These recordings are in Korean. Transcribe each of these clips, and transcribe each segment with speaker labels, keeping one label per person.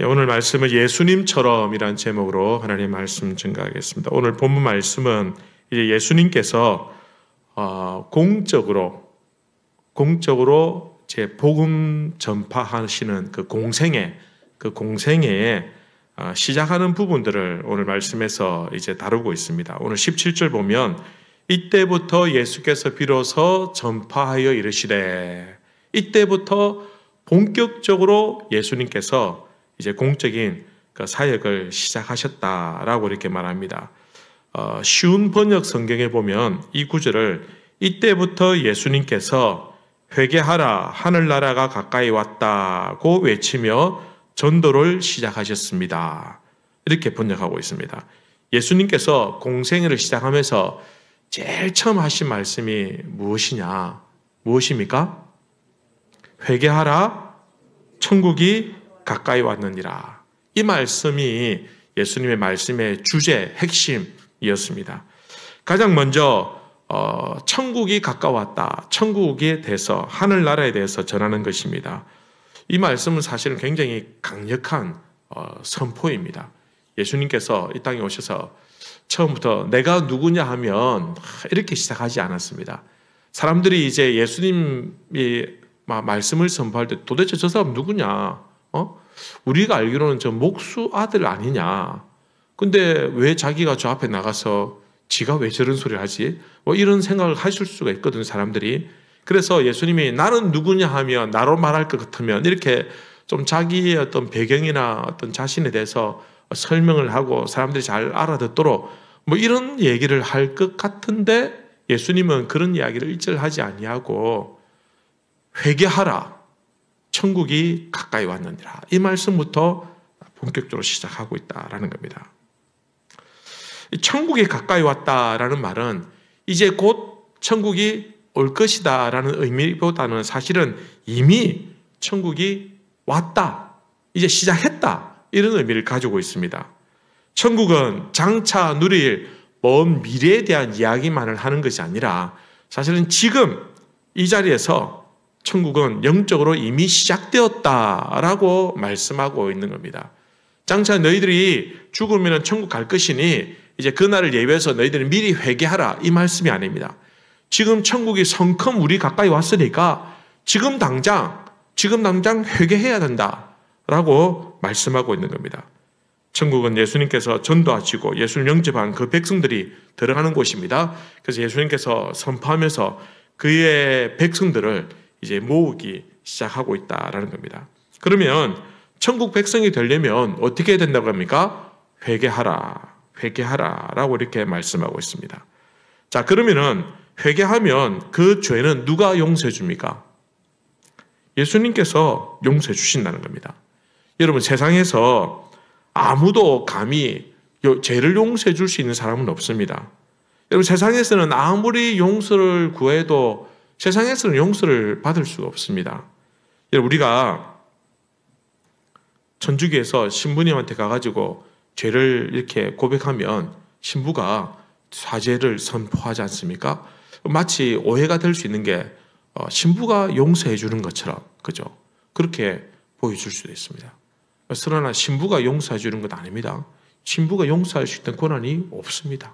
Speaker 1: 오늘 말씀은 예수님처럼이란 제목으로 하나님의 말씀 증거하겠습니다. 오늘 본문 말씀은 이제 예수님께서 공적으로 제 복음 전파하시는 그 공생애 시작하는 부분들을 오늘 말씀에서 이제 다루고 있습니다. 오늘 17절 보면 이때부터 예수께서 비로소 전파하여 이르시되, 이때부터 본격적으로 예수님께서 이제 공적인 그 사역을 시작하셨다라고 이렇게 말합니다. 쉬운 번역 성경에 보면 이 구절을 이때부터 예수님께서 회개하라 하늘나라가 가까이 왔다고 외치며 전도를 시작하셨습니다. 이렇게 번역하고 있습니다. 예수님께서 공생애를 시작하면서 제일 처음 하신 말씀이 무엇입니까? 회개하라, 천국이 가까이 왔느니라. 이 말씀이 예수님의 말씀의 주제, 핵심이었습니다. 가장 먼저 천국이 가까웠다, 천국에 대해서, 하늘나라에 대해서 전하는 것입니다. 이 말씀은 사실은 굉장히 강력한 선포입니다. 예수님께서 이 땅에 오셔서 처음부터 내가 누구냐 하면 이렇게 시작하지 않았습니다. 사람들이 이제 예수님이 말씀을 선포할 때 도대체 저 사람 누구냐? 우리가 알기로는 저 목수 아들 아니냐? 근데 왜 자기가 저 앞에 나가서 지가 왜 저런 소리를 하지? 이런 생각을 하실 수가 있거든요, 사람들이. 그래서 예수님이 나는 누구냐 하면, 나로 말할 것 같으면 이렇게 좀 자기의 어떤 배경이나 어떤 자신에 대해서 설명을 하고 사람들이 잘 알아듣도록 이런 얘기를 할 것 같은데, 예수님은 그런 이야기를 일절하지 아니하고 회개하라, 천국이 가까이 왔느니라, 이 말씀부터 본격적으로 시작하고 있다라는 겁니다. 천국이 가까이 왔다라는 말은 이제 곧 천국이 올 것이다라는 의미보다는 사실은 이미 천국이 왔다, 이제 시작했다, 이런 의미를 가지고 있습니다. 천국은 장차 누릴 먼 미래에 대한 이야기만을 하는 것이 아니라 사실은 지금 이 자리에서 천국은 영적으로 이미 시작되었다라고 말씀하고 있는 겁니다. 장차 너희들이 죽으면 천국 갈 것이니 이제 그날을 예비해서 너희들은 미리 회개하라, 이 말씀이 아닙니다. 지금 천국이 성큼 우리 가까이 왔으니까 지금 당장 회개해야 된다라고 말씀하고 있는 겁니다. 천국은 예수님께서 전도하시고 예수를 영접한 그 백성들이 들어가는 곳입니다. 그래서 예수님께서 선포하면서 그의 백성들을 이제 모으기 시작하고 있다라는 겁니다. 그러면 천국 백성이 되려면 어떻게 해야 된다고 합니까? 회개하라라고 이렇게 말씀하고 있습니다. 자, 그러면은 회개하면 그 죄는 누가 용서해 줍니까? 예수님께서 용서해 주신다는 겁니다. 여러분, 세상에서 아무도 감히 죄를 용서해 줄 수 있는 사람은 없습니다. 여러분, 세상에서는 아무리 용서를 구해도 세상에서는 용서를 받을 수가 없습니다. 여러분, 우리가 천주교에서 신부님한테 가가지고 죄를 이렇게 고백하면 신부가 사죄를 선포하지 않습니까? 마치 오해가 될 수 있는 게 신부가 용서해 주는 것처럼, 그죠? 그렇게 보여줄 수도 있습니다. 그러나 신부가 용서해 주는 것 아닙니다. 신부가 용서할 수 있는 권한이 없습니다.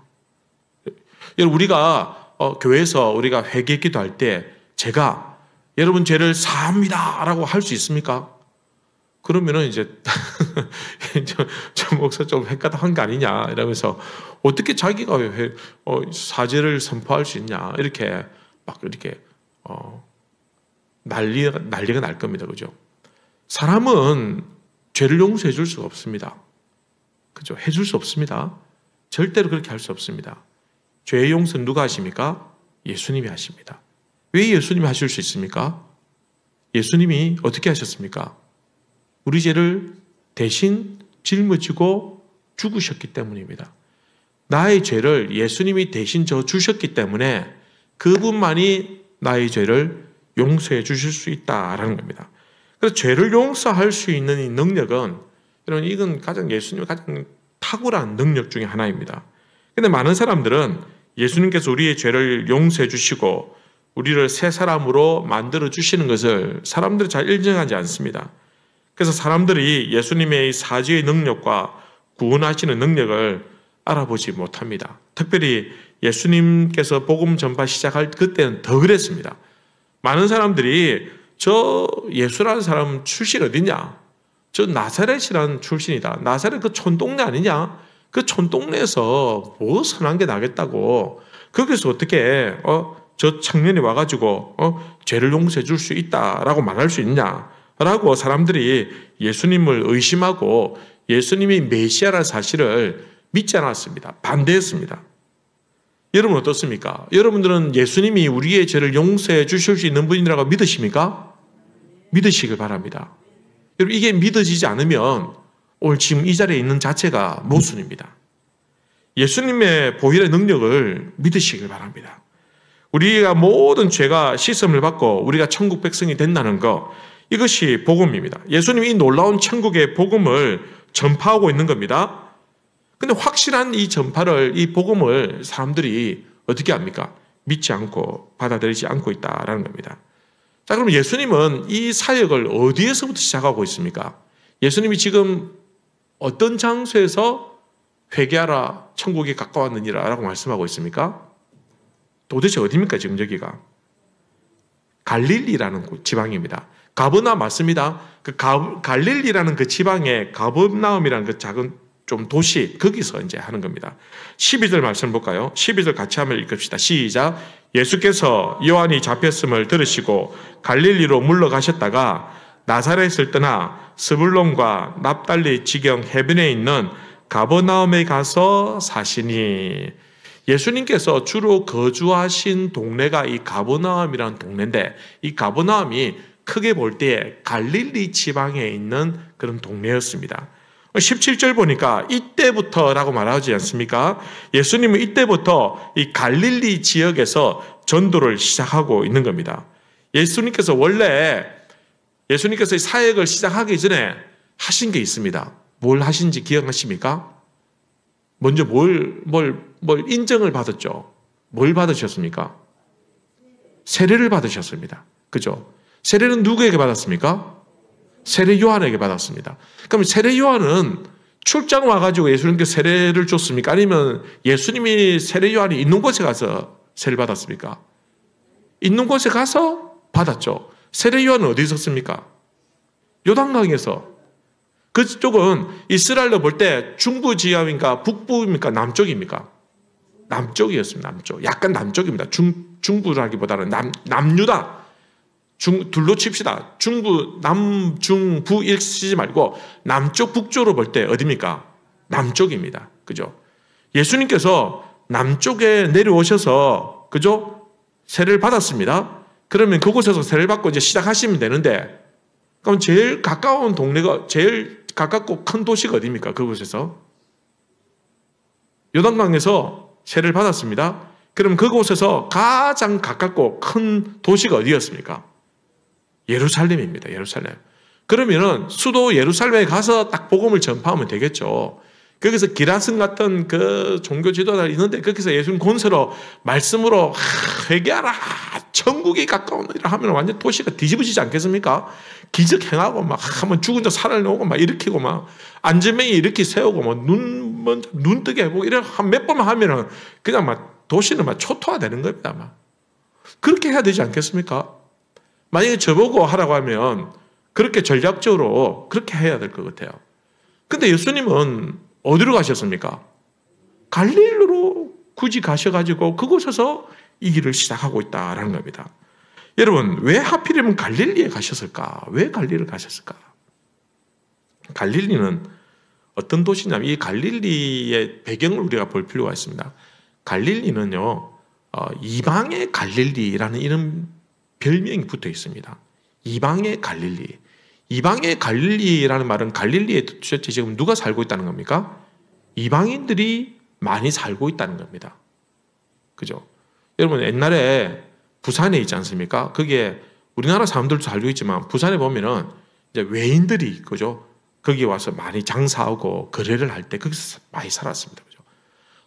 Speaker 1: 여러분, 우리가 교회에서 우리가 회개 기도할 때 제가 여러분 죄를 사합니다 라고 할 수 있습니까? 그러면은 이제 저 목사 좀 헷가닥한 거 아니냐 이러면서 어떻게 자기가 사죄를 선포할 수 있냐, 이렇게 난리가 날 겁니다. 그죠? 사람은 죄를 용서해 줄 수가 없습니다. 그죠? 해줄 수 없습니다. 절대로 그렇게 할 수 없습니다. 죄의 용서는 누가 하십니까? 예수님이 하십니다. 왜 예수님이 하실 수 있습니까? 예수님이 어떻게 하셨습니까? 우리 죄를 대신 짊어지고 죽으셨기 때문입니다. 나의 죄를 예수님이 대신 져 주셨기 때문에 그분만이 나의 죄를 용서해 주실 수 있다라는 겁니다. 그래서 죄를 용서할 수 있는 이 능력은, 여러분, 이건 예수님의 가장 탁월한 능력 중에 하나입니다. 그런데 많은 사람들은 예수님께서 우리의 죄를 용서해 주시고 우리를 새 사람으로 만들어 주시는 것을 사람들은 잘 인정하지 않습니다. 그래서 사람들이 예수님의 사지의 능력과 구원하시는 능력을 알아보지 못합니다. 특별히 예수님께서 복음 전파 시작할 그때는 더 그랬습니다. 많은 사람들이 저 예수라는 사람 출신 어디냐? 저 나사렛이라는 출신이다. 나사렛 그 촌동네 아니냐? 그 촌동네에서 뭐 선한 게 나겠다고. 거기서 어떻게 저 청년이 와가지고 죄를 용서해 줄 수 있다라고 말할 수 있냐라고 사람들이 예수님을 의심하고 예수님이 메시아라는 사실을 믿지 않았습니다. 반대했습니다. 여러분 어떻습니까? 여러분들은 예수님이 우리의 죄를 용서해 주실 수 있는 분이라고 믿으십니까? 믿으시길 바랍니다. 여러분 이게 믿어지지 않으면 오늘 지금 이 자리에 있는 자체가 모순입니다. 예수님의 보혈의 능력을 믿으시길 바랍니다. 우리가 모든 죄가 씻음을 받고 우리가 천국 백성이 된다는 것, 이것이 복음입니다. 예수님이 이 놀라운 천국의 복음을 전파하고 있는 겁니다. 근데 확실한 이 전파를, 이 복음을 사람들이 어떻게 합니까? 믿지 않고 받아들이지 않고 있다라는 겁니다. 자, 그럼 예수님은 이 사역을 어디에서부터 시작하고 있습니까? 예수님이 지금 어떤 장소에서 회개하라, 천국이 가까웠느니라 라고 말씀하고 있습니까? 도대체 어디입니까? 지금 여기가 갈릴리라는 지방입니다. 가버나 맞습니다. 그 갈릴리라는 그 지방에 가버나움이라는 그 작은 좀 도시, 거기서 이제 하는 겁니다. 12절 말씀 볼까요? 12절 같이 한번 읽읍시다. 시작. 예수께서 요한이 잡혔음을 들으시고 갈릴리로 물러가셨다가 나사렛을 떠나 스불론과 납달리 지경 해변에 있는 가버나움에 가서 사시니. 예수님께서 주로 거주하신 동네가 이 가버나움이라는 동네인데, 이 가버나움이 크게 볼 때 갈릴리 지방에 있는 그런 동네였습니다. 17절 보니까 이때부터라고 말하지 않습니까? 예수님은 이때부터 이 갈릴리 지역에서 전도를 시작하고 있는 겁니다. 예수님께서 이 사역을 시작하기 전에 하신 게 있습니다. 뭘 하신지 기억하십니까? 먼저 뭘 인정을 받았죠. 뭘 받으셨습니까? 세례를 받으셨습니다. 그죠? 세례는 누구에게 받았습니까? 세례 요한에게 받았습니다. 그럼 세례 요한은 출장 와가지고 예수님께 세례를 줬습니까? 아니면 예수님이 세례 요한이 있는 곳에 가서 세례를 받았습니까? 있는 곳에 가서 받았죠. 세례 요한은 어디 있었습니까? 요단강에서. 그쪽은 이스라엘로 볼 때 중부 지역입니까? 북부입니까? 남쪽입니까? 남쪽이었습니다. 남쪽. 약간 남쪽입니다. 중부라기보다는 남유다. 둘로 칩시다. 중부, 남, 중, 부 이렇게 쓰지 말고 남쪽, 북쪽으로 볼 때 어디입니까? 남쪽입니다. 그죠? 예수님께서 남쪽에 내려오셔서, 그죠? 세례를 받았습니다. 그러면 그곳에서 세례를 받고 이제 시작하시면 되는데, 그럼 제일 가까운 동네가, 제일 가깝고 큰 도시가 어디입니까? 그곳에서. 요단강에서 세례를 받았습니다. 그럼 그곳에서 가장 가깝고 큰 도시가 어디였습니까? 예루살렘입니다. 예루살렘. 그러면은 수도 예루살렘에 가서 딱 복음을 전파하면 되겠죠. 거기서 기라슨 같은 그 종교 지도자들이 있는데 거기서 예수님 권세로 말씀으로 회개하라, 천국이 가까우니라 하면 완전 도시가 뒤집어지지 않겠습니까? 기적 행하고 막 한번 죽은 자 살아나오고 막 일으키고 막 안전맹이 이렇게 세우고 막 눈 뜨게 하고 이런 한 몇 번만 하면은 그냥 막 도시는 막 초토화되는 겁니다. 막 그렇게 해야 되지 않겠습니까? 만약에 저보고 하라고 하면 그렇게 전략적으로 그렇게 해야 될 것 같아요. 근데 예수님은 어디로 가셨습니까? 갈릴리로 굳이 가셔가지고 그곳에서 이 길을 시작하고 있다라는 겁니다. 여러분, 왜 하필이면 갈릴리에 가셨을까? 왜 갈릴리를 가셨을까? 갈릴리는 어떤 도시냐면 이 갈릴리의 배경을 우리가 볼 필요가 있습니다. 갈릴리는요, 이방의 갈릴리라는 이름 별명이 붙어 있습니다. 이방의 갈릴리. 이방의 갈릴리라는 말은 갈릴리에 도대체 지금 누가 살고 있다는 겁니까? 이방인들이 많이 살고 있다는 겁니다. 그죠? 여러분 옛날에 부산에 있지 않습니까? 그게 우리나라 사람들도 살고 있지만 부산에 보면은 이제 외인들이 그죠? 거기 와서 많이 장사하고 거래를 할 때 거기서 많이 살았습니다. 그죠?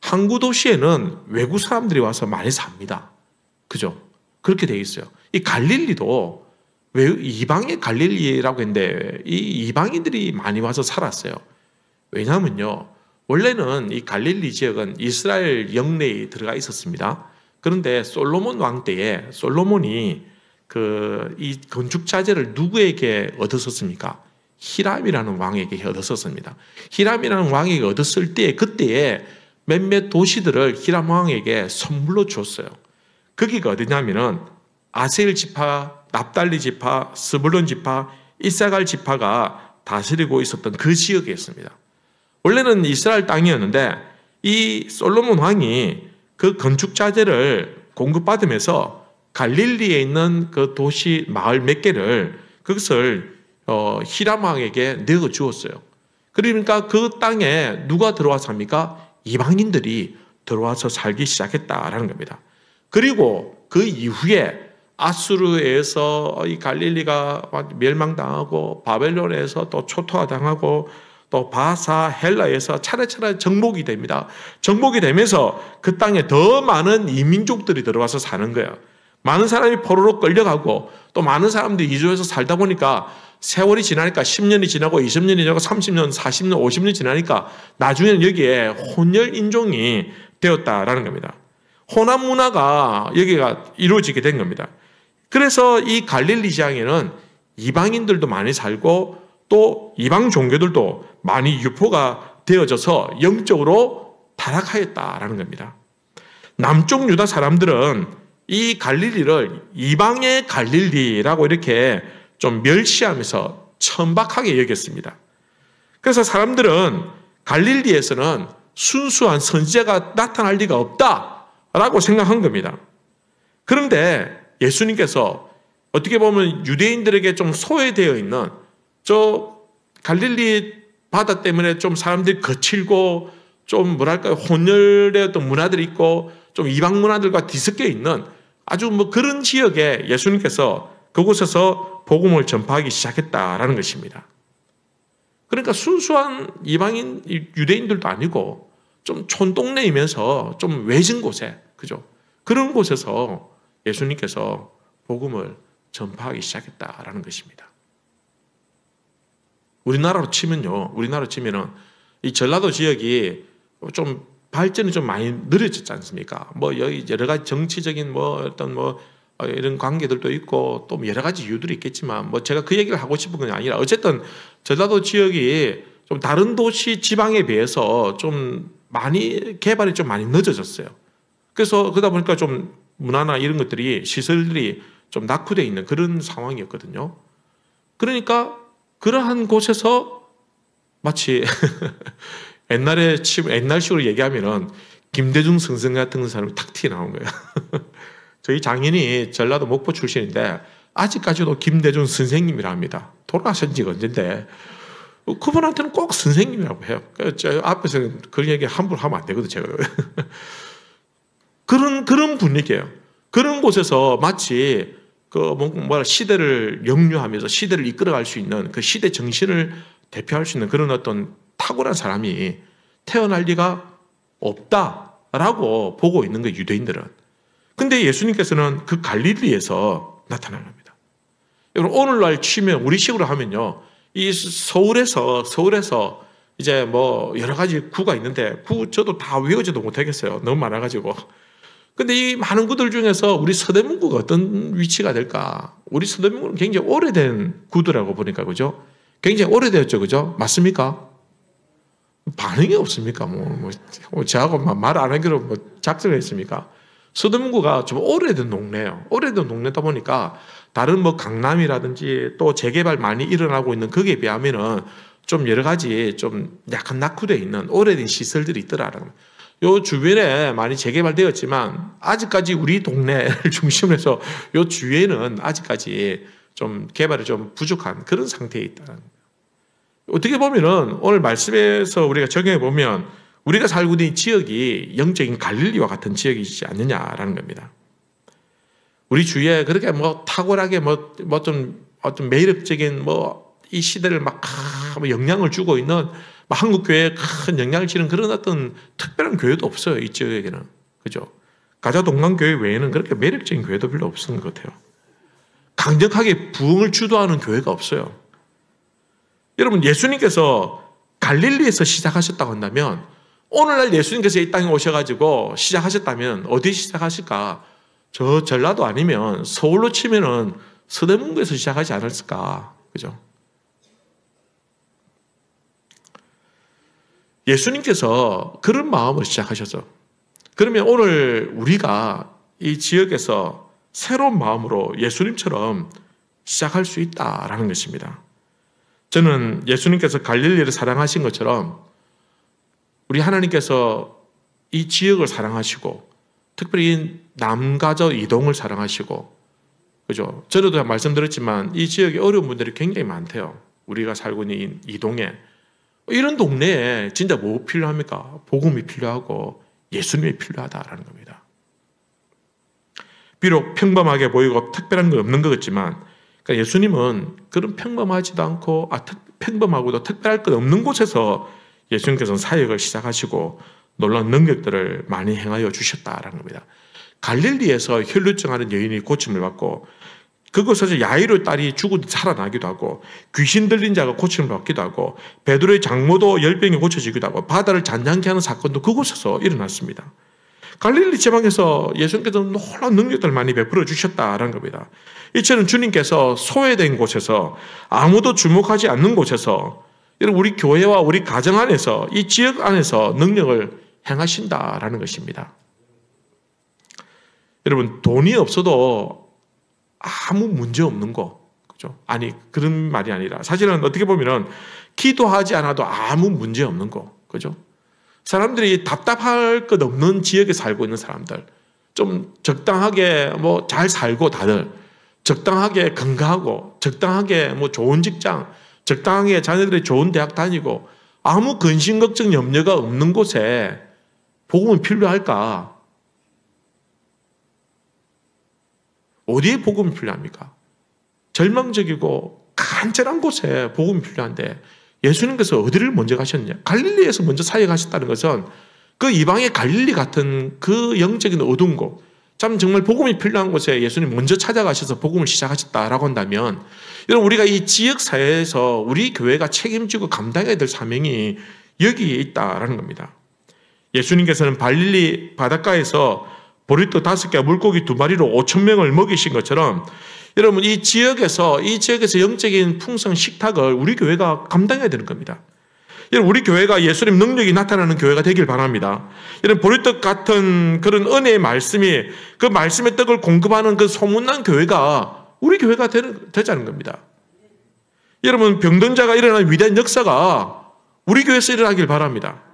Speaker 1: 항구 도시에는 외국 사람들이 와서 많이 삽니다. 그죠? 그렇게 돼 있어요. 이 갈릴리도 왜 이방의 갈릴리라고 했는데 이 이방인들이 많이 와서 살았어요. 왜냐하면요, 원래는 이 갈릴리 지역은 이스라엘 영내에 들어가 있었습니다. 그런데 솔로몬 왕 때에 솔로몬이 이 건축 자재를 누구에게 얻었었습니까? 히람이라는 왕에게 얻었었습니다. 히람이라는 왕에게 얻었을 때 그때에 몇몇 도시들을 히람 왕에게 선물로 줬어요. 거기가 어디냐면은 아셀 지파, 납달리 지파, 스불론 지파, 이사갈 지파가 다스리고 있었던 그 지역이었습니다. 원래는 이스라엘 땅이었는데 이 솔로몬 왕이 그 건축 자재를 공급받으면서 갈릴리에 있는 그 도시 마을 몇 개를 그것을 히람 왕에게 내어 주었어요. 그러니까 그 땅에 누가 들어와서 삽니까? 이방인들이 들어와서 살기 시작했다라는 겁니다. 그리고 그 이후에 아수르에서 이 갈릴리가 멸망당하고 바벨론에서 또 초토화당하고 또 바사, 헬라에서 차례차례 정복이 됩니다. 정복이 되면서 그 땅에 더 많은 이민족들이 들어와서 사는 거예요. 많은 사람이 포로로 끌려가고 또 많은 사람들이 이주해서 살다 보니까 세월이 지나니까 10년이 지나고 20년이 지나고 30년, 40년, 50년이 지나니까 나중에는 여기에 혼혈 인종이 되었다라는 겁니다. 호남 문화가 여기가 이루어지게 된 겁니다. 그래서 이 갈릴리 지방에는 이방인들도 많이 살고 또 이방 종교들도 많이 유포가 되어져서 영적으로 타락하였다라는 겁니다. 남쪽 유다 사람들은 이 갈릴리를 이방의 갈릴리라고 이렇게 좀 멸시하면서 천박하게 여겼습니다. 그래서 사람들은 갈릴리에서는 순수한 선지자가 나타날 리가 없다라고 생각한 겁니다. 그런데 예수님께서 어떻게 보면 유대인들에게 좀 소외되어 있는 저 갈릴리 바다 때문에 좀 사람들이 거칠고 좀 뭐랄까요, 혼혈의 어떤 문화들이 있고 좀 이방 문화들과 뒤섞여 있는 아주 뭐 그런 지역에 예수님께서 그곳에서 복음을 전파하기 시작했다라는 것입니다. 그러니까 순수한 이방인 유대인들도 아니고 좀 촌동네이면서 좀 외진 곳에, 그죠? 그런 곳에서 예수님께서 복음을 전파하기 시작했다라는 것입니다. 우리나라로 치면은 이 전라도 지역이 좀 발전이 좀 많이 느려졌지 않습니까? 뭐 여러 가지 정치적인 이런 관계들도 있고 또 여러 가지 이유들이 있겠지만 뭐 제가 그 얘기를 하고 싶은 건 아니라 어쨌든 전라도 지역이 좀 다른 도시 지방에 비해서 좀 많이 개발이 좀 많이 늦어졌어요. 그래서 그러다 보니까 좀 문화나 이런 것들이 시설들이 좀 낙후되어 있는 그런 상황이었거든요. 그러니까 그러한 곳에서 마치 옛날식으로 얘기하면은 김대중 선생 같은 사람이 탁 튀어나온 거예요. 저희 장인이 전라도 목포 출신인데 아직까지도 김대중 선생님이라 합니다. 돌아가신 지가 언젠데 그분한테는 꼭 선생님이라고 해요. 저 앞에서는 그런 얘기 함부로 하면 안 되거든요. 제가. 그런 분위기예요. 그런 곳에서 마치 시대를 역류하면서 시대를 이끌어갈 수 있는 그 시대 정신을 대표할 수 있는 그런 어떤 탁월한 사람이 태어날 리가 없다라고 보고 있는 거예요, 유대인들은. 근데 예수님께서는 그 갈릴리에서 나타난 겁니다. 여러분, 오늘날 치면 우리식으로 하면요, 이 서울에서 이제 뭐 여러 가지 구가 있는데 저도 다 외우지도 못하겠어요. 너무 많아가지고. 근데 이 많은 구들 중에서 우리 서대문구가 어떤 위치가 될까? 우리 서대문구는 굉장히 오래된 구더라고 보니까, 그죠? 굉장히 오래되었죠, 그죠? 맞습니까? 반응이 없습니까? 저하고 말 안 하기로 작정을 했습니까? 서대문구가 좀 오래된 동네예요. 오래된 동네다 보니까 다른 강남이라든지 또 재개발 많이 일어나고 있는 거기에 비하면은 좀 여러 가지 좀 약간 낙후되어 있는 오래된 시설들이 있더라라는 거예요. 요 주변에 많이 재개발되었지만 아직까지 우리 동네를 중심으로 해서 요 주위에는 아직까지 좀 개발이 좀 부족한 그런 상태에 있다는 거예요. 어떻게 보면은 오늘 말씀에서 우리가 적용해 보면 우리가 살고 있는 지역이 영적인 갈릴리와 같은 지역이지 않느냐라는 겁니다. 우리 주위에 그렇게 탁월하게 좀 어떤 매력적인 이 시대를 영향을 주고 있는 한국 교회에 큰 영향을 주는 그런 어떤 특별한 교회도 없어요, 이 지역에는. 그죠? 가자 동강교회 외에는 그렇게 매력적인 교회도 별로 없는 것 같아요. 강력하게 부흥을 주도하는 교회가 없어요. 여러분, 예수님께서 갈릴리에서 시작하셨다고 한다면 오늘날 예수님께서 이 땅에 오셔가지고 시작하셨다면 어디 시작하실까? 저 전라도 아니면 서울로 치면은 서대문구에서 시작하지 않았을까? 그죠? 예수님께서 그런 마음으로 시작하셨죠. 그러면 오늘 우리가 이 지역에서 새로운 마음으로 예수님처럼 시작할 수 있다라는 것입니다. 저는 예수님께서 갈릴리를 사랑하신 것처럼 우리 하나님께서 이 지역을 사랑하시고 특별히 남가저 이동을 사랑하시고, 그죠? 전에도 말씀드렸지만 이 지역에 어려운 분들이 굉장히 많대요. 우리가 살고 있는 이동에. 이런 동네에 진짜 뭐 필요합니까? 복음이 필요하고 예수님이 필요하다라는 겁니다. 비록 평범하게 보이고 특별한 건 없는 것 같지만, 그러니까 예수님은 그런 평범하지도 않고 평범하고도 특별할 것 없는 곳에서 예수님께서는 사역을 시작하시고 놀라운 능력들을 많이 행하여 주셨다라는 겁니다. 갈릴리에서 혈루증하는 여인이 고침을 받고, 그곳에서 야이로 딸이 죽어도 살아나기도 하고, 귀신 들린 자가 고침을 받기도 하고, 베드로의 장모도 10병이 고쳐지기도 하고, 바다를 잔잔케 하는 사건도 그곳에서 일어났습니다. 갈릴리 지방에서 예수님께서 놀라운 능력들을 많이 베풀어 주셨다라는 겁니다. 이처럼 주님께서 소외된 곳에서, 아무도 주목하지 않는 곳에서, 우리 교회와 우리 가정 안에서, 이 지역 안에서 능력을 행하신다라는 것입니다. 여러분, 돈이 없어도 아무 문제 없는 거, 그죠? 아니, 그런 말이 아니라 사실은 어떻게 보면은 기도하지 않아도 아무 문제 없는 거, 그죠? 사람들이 답답할 것 없는 지역에 살고 있는 사람들, 좀 적당하게 뭐 잘 살고, 다들 적당하게 건강하고, 적당하게 뭐 좋은 직장, 적당하게 자녀들이 좋은 대학 다니고, 아무 근심 걱정 염려가 없는 곳에 복음이 필요할까? 어디에 복음이 필요합니까? 절망적이고 간절한 곳에 복음이 필요한데 예수님께서 어디를 먼저 가셨느냐? 갈릴리에서 먼저 사역하셨다는 것은 그 이방의 갈릴리 같은 그 영적인 어두운 곳, 참 정말 복음이 필요한 곳에 예수님 먼저 찾아가셔서 복음을 시작하셨다라고 한다면, 여러분, 우리가 이 지역 사회에서 우리 교회가 책임지고 감당해야 될 사명이 여기에 있다라는 겁니다. 예수님께서는 갈릴리 바닷가에서 보리떡 5개와 물고기 2마리로 5,000명을 먹이신 것처럼, 여러분, 이 지역에서 영적인 풍성 식탁을 우리 교회가 감당해야 되는 겁니다. 여러분, 우리 교회가 예수님 능력이 나타나는 교회가 되길 바랍니다. 여러분, 보리떡 같은 그런 은혜의 말씀이, 그 말씀의 떡을 공급하는 그 소문난 교회가 우리 교회가 되자는 겁니다. 여러분, 병든자가 일어나는 위대한 역사가 우리 교회에서 일어나길 바랍니다.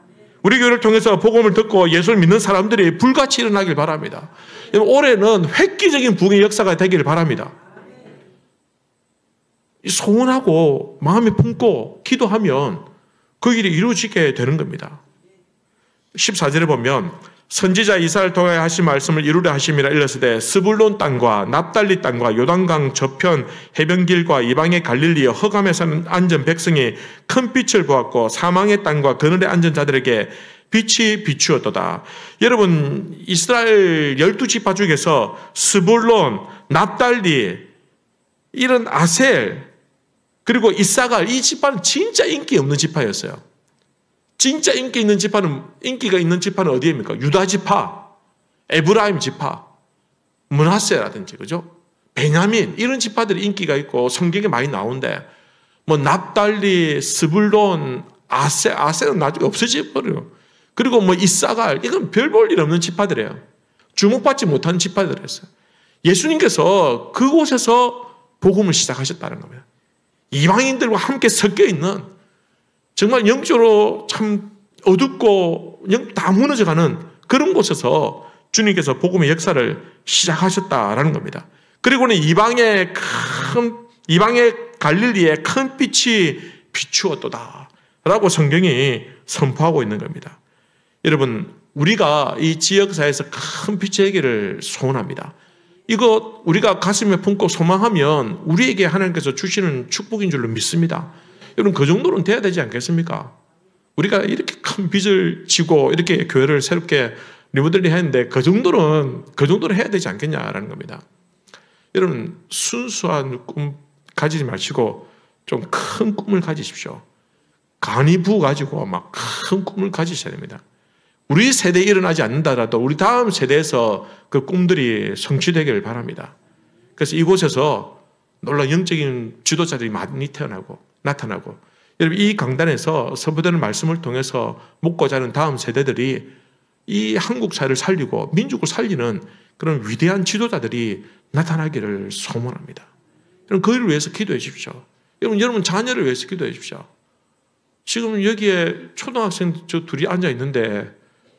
Speaker 1: 우리 교회를 통해서 복음을 듣고 예수를 믿는 사람들이 불같이 일어나길 바랍니다. 올해는 획기적인 부흥의 역사가 되길 바랍니다. 소원하고 마음에 품고 기도하면 그 일이 이루어지게 되는 겁니다. 14절에 보면 선지자 이사야를 통하여 하신 말씀을 이루려 하심이라 일렀으되 스불론 땅과 납달리 땅과 요단강 저편 해변길과 이방의 갈릴리여 흑암에 사는 안전 백성이 큰 빛을 보았고 사망의 땅과 그늘에 앉은 자들에게 빛이 비추었도다. 여러분, 이스라엘 12지파 중에서 스불론, 납달리, 이런 아셀, 그리고 이사갈, 이 지파는 진짜 인기 없는 지파였어요. 진짜 인기가 있는 지파는 어디입니까? 유다 지파, 에브라임 지파, 므낫세라든지, 그죠? 베냐민, 이런 지파들이 인기가 있고 성경에 많이 나오는데, 뭐 납달리, 스불론, 아셀은 나중에 없어져 버려요. 그리고 뭐 이사갈, 이건 별 볼 일 없는 지파들이에요. 주목받지 못하는 지파들이었어요. 예수님께서 그곳에서 복음을 시작하셨다는 겁니다. 이방인들과 함께 섞여 있는, 정말 영적으로 참 어둡고 다 무너져가는 그런 곳에서 주님께서 복음의 역사를 시작하셨다라는 겁니다. 그리고는 이방의 갈릴리에 큰 빛이 비추었도다 라고 성경이 선포하고 있는 겁니다. 여러분, 우리가 이 지역사회에서 큰 빛의 얘기를 소원합니다. 이거 우리가 가슴에 품고 소망하면 우리에게 하나님께서 주시는 축복인 줄로 믿습니다. 여러분, 그 정도는 돼야 되지 않겠습니까? 우리가 이렇게 큰 빚을 지고 이렇게 교회를 새롭게 리모델링 했는데 그 정도는 해야 되지 않겠냐라는 겁니다. 여러분 순수한 꿈 가지지 마시고 좀 큰 꿈을 가지십시오. 간이 부어가지고 막 큰 꿈을 가지셔야 됩니다. 우리 세대에 일어나지 않는다라도 우리 다음 세대에서 그 꿈들이 성취되기를 바랍니다. 그래서 이곳에서 놀라운 영적인 지도자들이 많이 나타나고 여러분 이 강단에서 선포되는 말씀을 통해서 먹고 자는 다음 세대들이 이 한국 사회를 살리고 민족을 살리는 그런 위대한 지도자들이 나타나기를 소원합니다. 여러분 그를 위해서 기도해 주십시오. 여러분 자녀를 위해서 기도해 주십시오. 지금 여기에 초등학생 저 둘이 앉아 있는데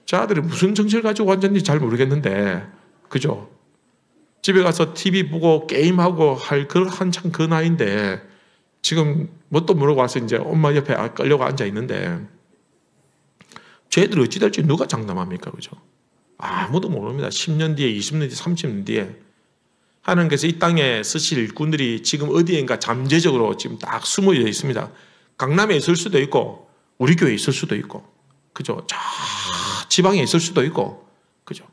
Speaker 1: 저 아들이 무슨 정체를 가지고 앉았는지 잘 모르겠는데 그죠? 집에 가서 TV 보고 게임하고 할 한창 그 나이인데 지금 뭣도 모르고 와서 이제 엄마 옆에 끌려고 앉아 있는데 쟤들 어찌 될지 누가 장담합니까? 그죠? 아무도 모릅니다. 10년 뒤에, 20년 뒤에, 30년 뒤에 하나님께서 이 땅에 쓰실 일꾼들이 지금 어디엔가 잠재적으로 지금 딱 숨어 있습니다. 강남에 있을 수도 있고 우리 교회에 있을 수도 있고 그죠? 저 지방에 있을 수도 있고 그죠?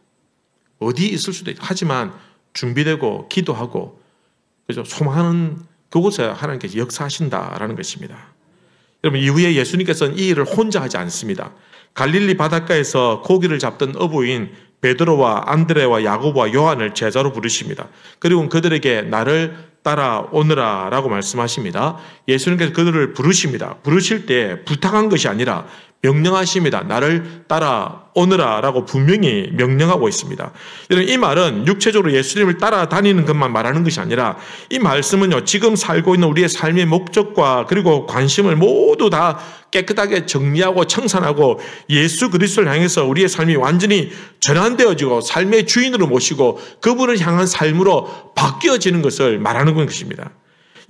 Speaker 1: 어디 있을 수도 있고 하지만 준비되고 기도하고 그죠? 소망하는 그곳에 하나님께서 역사하신다라는 것입니다. 여러분 이후에 예수님께서는 이 일을 혼자 하지 않습니다. 갈릴리 바닷가에서 고기를 잡던 어부인 베드로와 안드레와 야고보와 요한을 제자로 부르십니다. 그리고 그들에게 나를 따라오너라 라고 말씀하십니다. 예수님께서 그들을 부르십니다. 부르실 때 부탁한 것이 아니라 명령하십니다. 나를 따라오너라 라고 분명히 명령하고 있습니다. 여러분 이 말은 육체적으로 예수님을 따라다니는 것만 말하는 것이 아니라 이 말씀은요 지금 살고 있는 우리의 삶의 목적과 그리고 관심을 모두 다 깨끗하게 정리하고 청산하고 예수 그리스도를 향해서 우리의 삶이 완전히 전환되어지고 삶의 주인으로 모시고 그분을 향한 삶으로 바뀌어지는 것을 말하는 것입니다.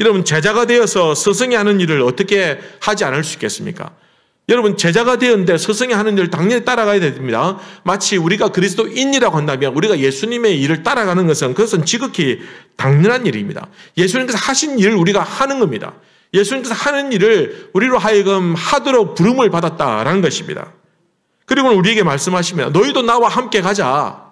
Speaker 1: 여러분 제자가 되어서 스승이 하는 일을 어떻게 하지 않을 수 있겠습니까? 여러분 제자가 되었는데 스승이 하는 일을 당연히 따라가야 됩니다. 마치 우리가 그리스도인이라고 한다면 우리가 예수님의 일을 따라가는 것은 그것은 지극히 당연한 일입니다. 예수님께서 하신 일을 우리가 하는 겁니다. 예수님께서 하는 일을 우리로 하여금 하도록 부름을 받았다라는 것입니다. 그리고 우리에게 말씀하시면 너희도 나와 함께 가자.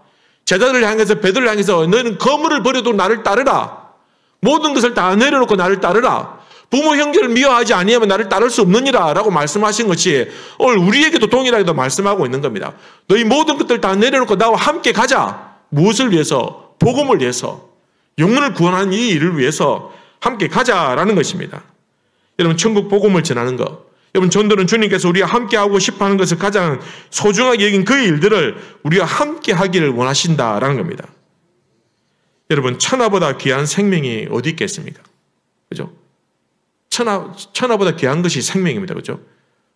Speaker 1: 제자들을 향해서 베드로를 향해서 너희는 거물을 버려도 나를 따르라. 모든 것을 다 내려놓고 나를 따르라. 부모 형제를 미워하지 아니하면 나를 따를 수 없느니라 라고 말씀하신 것이 오늘 우리에게도 동일하게 말씀하고 있는 겁니다. 너희 모든 것들 다 내려놓고 나와 함께 가자. 무엇을 위해서? 복음을 위해서. 영혼을 구원하는 이 일을 위해서 함께 가자라는 것입니다. 여러분 천국 복음을 전하는 것. 여러분 전도는 주님께서 우리가 함께 하고 싶어하는 것을 가장 소중하게 여긴 그 일들을 우리가 함께 하기를 원하신다라는 겁니다. 여러분 천하보다 귀한 생명이 어디 있겠습니까? 그죠? 천하보다 귀한 것이 생명입니다. 그죠?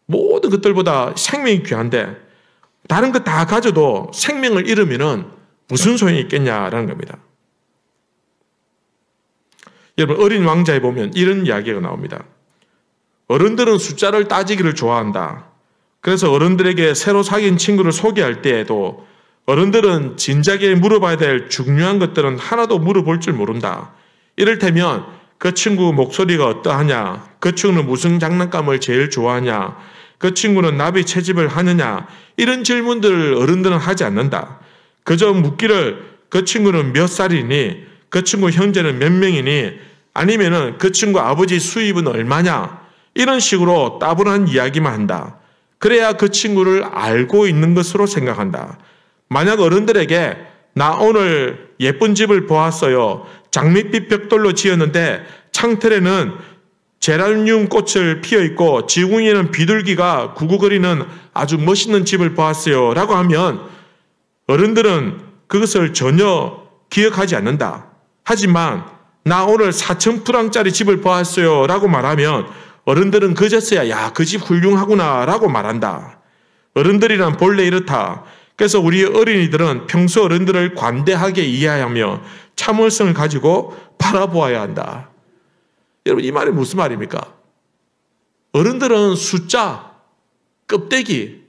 Speaker 1: 모든 것들보다 생명이 귀한데 다른 것 다 가져도 생명을 잃으면 무슨 소용이 있겠냐라는 겁니다. 여러분 어린 왕자에 보면 이런 이야기가 나옵니다. 어른들은 숫자를 따지기를 좋아한다. 그래서 어른들에게 새로 사귄 친구를 소개할 때에도 어른들은 진작에 물어봐야 될 중요한 것들은 하나도 물어볼 줄 모른다. 이를테면 그 친구 목소리가 어떠하냐? 그 친구는 무슨 장난감을 제일 좋아하냐? 그 친구는 나비 채집을 하느냐? 이런 질문들을 어른들은 하지 않는다. 그저 묻기를 그 친구는 몇 살이니? 그 친구 형제는 몇 명이니? 아니면은 그 친구 아버지 수입은 얼마냐? 이런 식으로 따분한 이야기만 한다. 그래야 그 친구를 알고 있는 것으로 생각한다. 만약 어른들에게 나 오늘 예쁜 집을 보았어요. 장밋빛 벽돌로 지었는데 창틀에는 제라늄 꽃을 피어있고 지붕에는 비둘기가 구구거리는 아주 멋있는 집을 보았어요. 라고 하면 어른들은 그것을 전혀 기억하지 않는다. 하지만 나 오늘 4,000프랑짜리 집을 보았어요. 라고 말하면 어른들은 그제서야 야, 그 집 훌륭하구나 라고 말한다. 어른들이란 본래 이렇다. 그래서 우리 어린이들은 평소 어른들을 관대하게 이해하며 참을성을 가지고 바라보아야 한다. 여러분 이 말이 무슨 말입니까? 어른들은 숫자, 껍데기,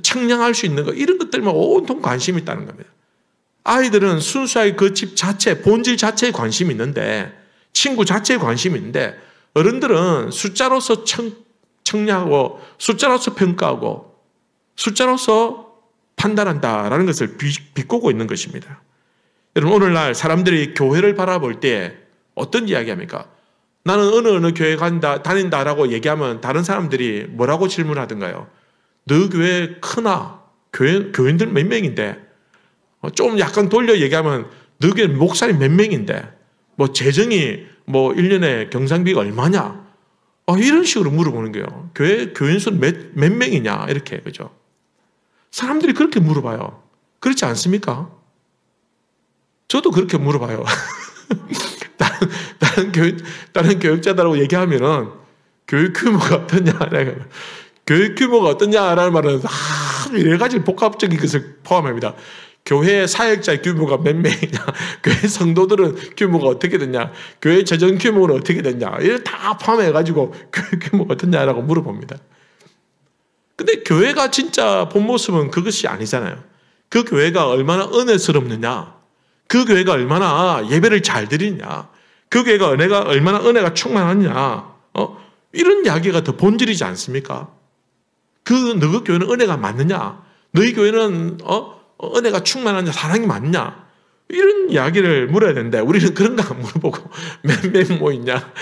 Speaker 1: 청량할 수 있는 것 이런 것들만 온통 관심이 있다는 겁니다. 아이들은 순수하게 그 집 자체, 본질 자체에 관심이 있는데 친구 자체에 관심이 있는데 어른들은 숫자로서 청량하고 숫자로서 평가하고 숫자로서 판단한다라는 것을 비꼬고 있는 것입니다. 여러분, 오늘날 사람들이 교회를 바라볼 때 어떤 이야기 합니까? 나는 어느 교회 다닌다라고 얘기하면 다른 사람들이 뭐라고 질문하던가요? 너 교회 크나? 교인들 몇 명인데? 좀 약간 돌려 얘기하면 너 교회 목사님 몇 명인데? 뭐 재정이 뭐 1년에 경상비가 얼마냐? 이런 식으로 물어보는 거예요. 교인 수는 몇 명이냐? 이렇게, 그죠? 사람들이 그렇게 물어봐요. 그렇지 않습니까? 저도 그렇게 물어봐요. 다른 교육자들하고 얘기하면은 교육 규모가 어떠냐? 교육 규모가 어떠냐라는 말은 여러 가지 복합적인 것을 포함합니다. 교회 사역자의 규모가 몇 명이냐, 교회 성도들은 규모가 어떻게 됐냐, 교회 재정 규모는 어떻게 됐냐, 이걸 다 포함해가지고 교회 규모가 어떠냐라고 물어봅니다. 근데 교회가 진짜 본 모습은 그것이 아니잖아요. 그 교회가 얼마나 은혜스럽느냐, 그 교회가 얼마나 예배를 잘 드리냐, 그 교회가 얼마나 은혜가 충만하냐, 이런 이야기가 더 본질이지 않습니까? 너희 교회는 은혜가 많느냐, 너희 교회는 은혜가 충만하냐, 사랑이 많냐, 이런 이야기를 물어야 되는데 우리는 그런 거 안 물어보고 몇 명 모이냐,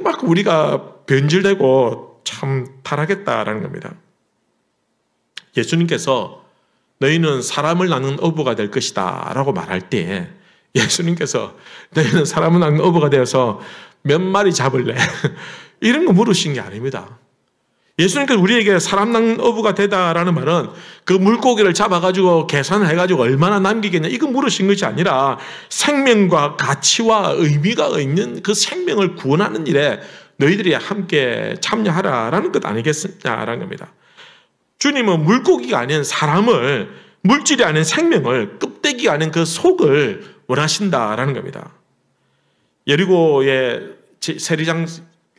Speaker 1: 막 우리가 변질되고 참 타락했다라는 겁니다. 예수님께서 너희는 사람을 낳는 어부가 될 것이다 라고 말할 때 예수님께서 너희는 사람을 낳는 어부가 되어서 몇 마리 잡을래? 이런 거 물으신 게 아닙니다. 예수님께서 우리에게 사람 낳는 어부가 되다라는 말은 그 물고기를 잡아가지고 계산을 해가지고 얼마나 남기겠냐 이거 물으신 것이 아니라 생명과 가치와 의미가 있는 그 생명을 구원하는 일에 너희들이 함께 참여하라라는 것 아니겠느냐라는 겁니다. 주님은 물고기가 아닌 사람을, 물질이 아닌 생명을, 껍데기가 아닌 그 속을 원하신다라는 겁니다. 예리고의 세리장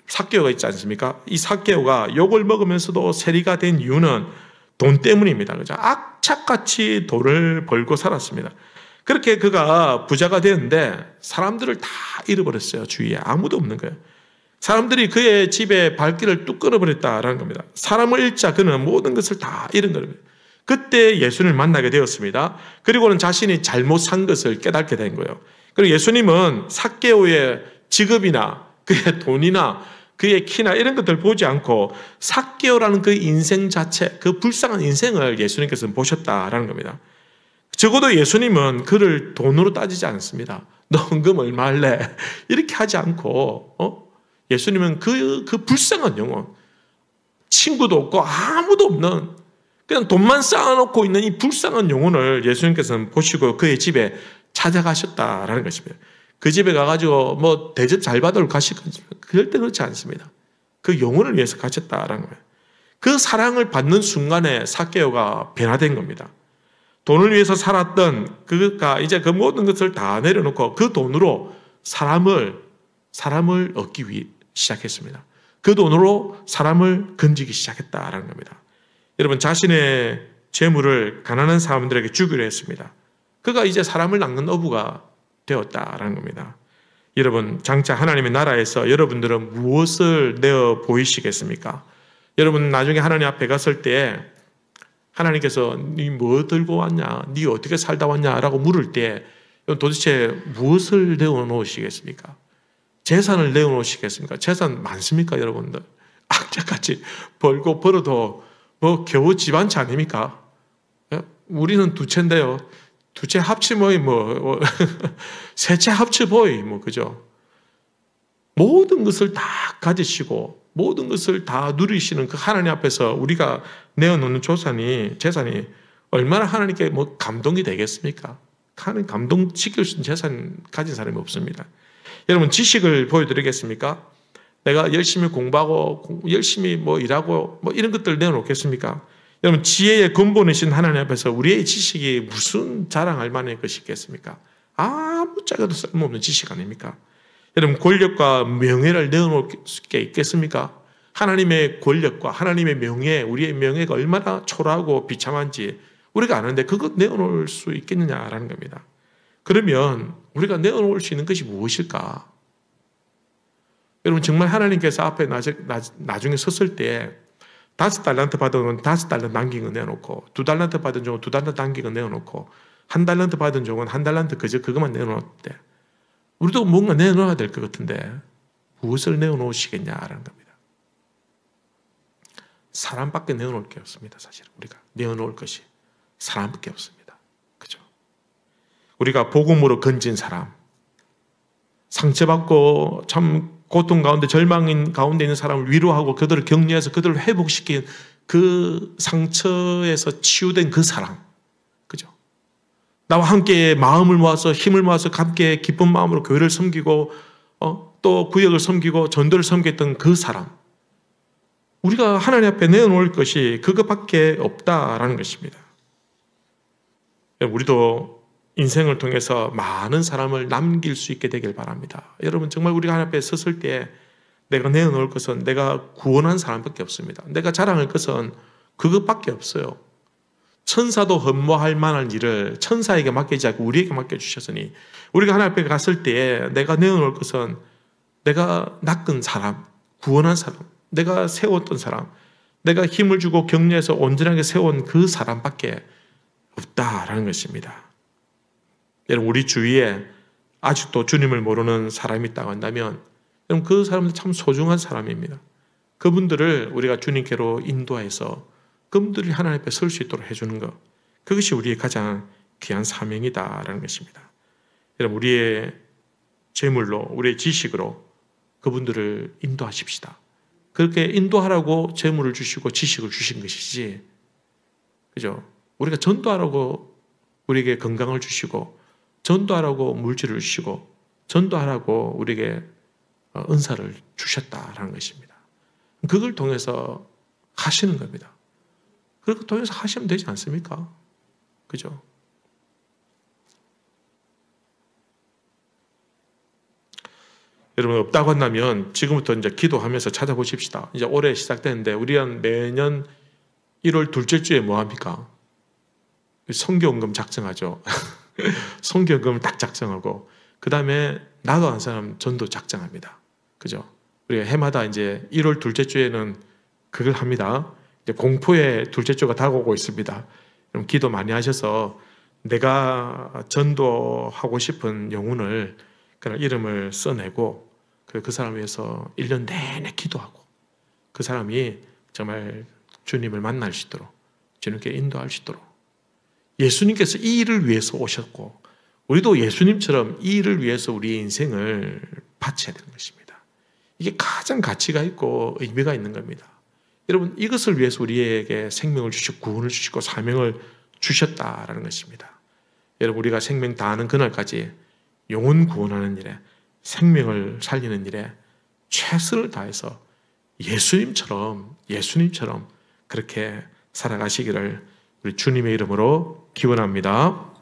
Speaker 1: 삭개오가 있지 않습니까? 이 삭개오가 욕을 먹으면서도 세리가 된 이유는 돈 때문입니다. 그죠? 악착같이 돈을 벌고 살았습니다. 그렇게 그가 부자가 되었는데 사람들을 다 잃어버렸어요. 주위에 아무도 없는 거예요. 사람들이 그의 집에 발길을 뚝 끊어버렸다라는 겁니다. 사람을 잃자 그는 모든 것을 다 잃은 겁니다. 그때 예수님을 만나게 되었습니다. 그리고는 자신이 잘못 산 것을 깨닫게 된 거예요. 그리고 예수님은 삭개오의 직업이나 그의 돈이나 그의 키나 이런 것들 보지 않고 삭개오라는 그 인생 자체, 그 불쌍한 인생을 예수님께서 보셨다라는 겁니다. 적어도 예수님은 그를 돈으로 따지지 않습니다. 너 헌금 얼마 할래? 이렇게 하지 않고 예수님은 그 불쌍한 영혼, 친구도 없고 아무도 없는 그냥 돈만 쌓아놓고 있는 이 불쌍한 영혼을 예수님께서는 보시고 그의 집에 찾아가셨다라는 것입니다. 그 집에 가가지고 뭐 대접 잘 받으러 가실 건지 그럴 때 그렇지 않습니다. 그 영혼을 위해서 가셨다라는 거예요. 그 사랑을 받는 순간에 삭개오가 변화된 겁니다. 돈을 위해서 살았던 그가 이제 그 모든 것을 다 내려놓고 그 돈으로 사람을 얻기 시작했습니다. 그 돈으로 사람을 건지기 시작했다라는 겁니다. 여러분, 자신의 재물을 가난한 사람들에게 주기로 했습니다. 그가 이제 사람을 낚는 어부가 되었다라는 겁니다. 여러분, 장차 하나님의 나라에서 여러분들은 무엇을 내어 보이시겠습니까? 여러분 나중에 하나님 앞에 갔을 때 하나님께서 네 뭐 들고 왔냐? 네 어떻게 살다 왔냐?라고 물을 때 도대체 무엇을 내어놓으시겠습니까? 재산을 내어놓으시겠습니까? 재산 많습니까, 여러분들? 악착같이 벌고 벌어도 뭐 겨우 집 한 채 아닙니까? 우리는 두 채인데요. 두 채 합치면 세 채 합쳐보이 그죠? 모든 것을 다 가지시고 모든 것을 다 누리시는 그 하나님 앞에서 우리가 내어놓는 재산이 얼마나 하나님께 감동이 되겠습니까? 하나님 감동시킬 수 있는 재산 가진 사람이 없습니다. 여러분, 지식을 보여드리겠습니까? 내가 열심히 공부하고 열심히 일하고 이런 것들 내어놓겠습니까? 여러분, 지혜의 근본이신 하나님 앞에서 우리의 지식이 무슨 자랑할 만한 것이 있겠습니까? 아무짝에도 쓸모없는 지식 아닙니까? 여러분, 권력과 명예를 내어놓을 게 있겠습니까? 하나님의 권력과 하나님의 명예, 우리의 명예가 얼마나 초라하고 비참한지 우리가 아는데 그것 내어놓을 수 있겠느냐라는 겁니다. 그러면 우리가 내어놓을 수 있는 것이 무엇일까? 여러분, 정말 하나님께서 앞에 나중에 섰을 때 5달란트 받은 건 5달란트 남긴 거 내어놓고 2달란트 받은 건 2달란트 남긴 거 내어놓고 한 달란트 받은 종은 한 달란트 그저 그것만 내놓았대. 우리도 뭔가 내놓아야 될 것 같은데 무엇을 내어놓으시겠냐라는 겁니다. 사람밖에 내어놓을 게 없습니다. 사실 우리가 내어놓을 것이 사람밖에 없습니다. 그죠? 우리가 복음으로 건진 사람, 상처받고 참 고통 가운데 절망인 가운데 있는 사람을 위로하고 그들을 격려해서 그들을 회복시킨 그 상처에서 치유된 그 사람, 그죠? 나와 함께 마음을 모아서 힘을 모아서 함께 기쁜 마음으로 교회를 섬기고 또 구역을 섬기고 전도를 섬겼던 그 사람, 우리가 하나님 앞에 내어놓을 것이 그것밖에 없다라는 것입니다. 우리도 인생을 통해서 많은 사람을 남길 수 있게 되길 바랍니다. 여러분 정말 우리가 하나님 앞에 섰을 때 내가 내어놓을 것은 내가 구원한 사람밖에 없습니다. 내가 자랑할 것은 그것밖에 없어요. 천사도 흠모할 만한 일을 천사에게 맡기지 않고 우리에게 맡겨주셨으니 우리가 하나님 앞에 갔을 때 내가 내어놓을 것은 내가 낚은 사람, 구원한 사람, 내가 세웠던 사람, 내가 힘을 주고 격려해서 온전하게 세운 그 사람밖에 없다라는 것입니다. 여러분 우리 주위에 아직도 주님을 모르는 사람이 있다고 한다면 여러분 그 사람들 참 소중한 사람입니다. 그분들을 우리가 주님께로 인도해서 그분들이 하나님 앞에 설 수 있도록 해주는 것, 그것이 우리의 가장 귀한 사명이다라는 것입니다. 여러분 우리의 재물로 우리의 지식으로 그분들을 인도하십시다. 그렇게 인도하라고 재물을 주시고 지식을 주신 것이지, 그죠? 우리가 전도하라고 우리에게 건강을 주시고 전도하라고 물질을 주시고 전도하라고 우리에게 은사를 주셨다라는 것입니다. 그걸 통해서 하시는 겁니다. 그렇게 통해서 하시면 되지 않습니까? 그죠? 여러분 없다고 한다면 지금부터 이제 기도하면서 찾아보십시다. 이제 올해 시작되는데 우리는 매년 1월 둘째 주에 뭐 합니까? 선교헌금 작정하죠. 선교헌금을 딱 작정하고 그 다음에 나도 한 사람 전도 작정합니다. 그죠? 우리가 해마다 이제 1월 둘째 주에는 그걸 합니다. 이제 공포의 둘째 주가 다가오고 있습니다. 그럼 기도 많이 하셔서 내가 전도하고 싶은 영혼을 그런 이름을 써내고 그 사람을 위해서 1년 내내 기도하고 그 사람이 정말 주님을 만날 수 있도록 주님께 인도할 수 있도록 예수님께서 이 일을 위해서 오셨고 우리도 예수님처럼 이 일을 위해서 우리의 인생을 바쳐야 되는 것입니다. 이게 가장 가치가 있고 의미가 있는 겁니다. 여러분 이것을 위해서 우리에게 생명을 주시고 구원을 주시고 사명을 주셨다라는 것입니다. 여러분 우리가 생명 다하는 그날까지 영혼 구원하는 일에 생명을 살리는 일에 최선을 다해서 예수님처럼 그렇게 살아가시기를 우리 주님의 이름으로 기원합니다.